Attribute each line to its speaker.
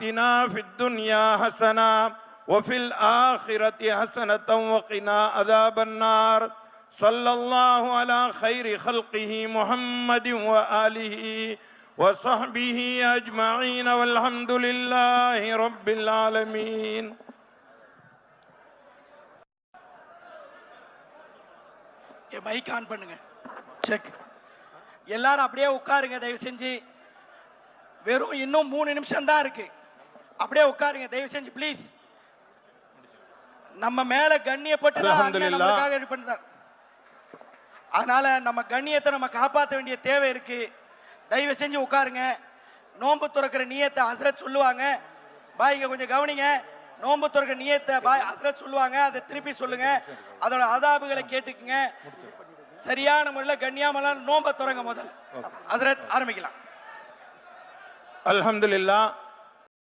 Speaker 1: آتنا في الدنيا حسنة وفي الآخرة حسنة وقنا عذاب النار. صلى الله على خير خلقه محمد وآله وصحبه أجمعين والحمد لله رب العالمين.
Speaker 2: Mic on பண்ணுங்க. Check. எல்லாரும் அப்படியே உட்காருங்க தயவு செஞ்சு. வெறும் இன்னும் 3 நிமிஷம் தான் இருக்கு. அப்படியே உட்காருங்க தயவு செஞ்சு ப்ளீஸ். நம்ம மேல கண்ணியப்பட்டு நமக்காக இது பண்றார். அதனால நம்ம கண்ணியத்தை நம்ம காப்பாற்ற வேண்டிய தேவை இருக்கு. தயவு செஞ்சு உட்காருங்க. நோன்பு துறக்கிற நியத்தை ஹஸ்ரத் சொல்லுவாங்க. பாய் இங்க கொஞ்சம் கவனிங்க. நோன்பு துறக்கிற நியத்தை பாய் ஹஸ்ரத் சொல்லுவாங்க. அதை திருப்பி சொல்லுங்க. அதோட ஆதாபுகளை கேட்டுக்குங்க. சரியான முறையில் கண்ணியமான நோன்பை துறங்க. முதல் ஹஸ்ரத் ஆரம்பிக்கலாம்.
Speaker 1: அல்ஹம்துலில்லாஹ்.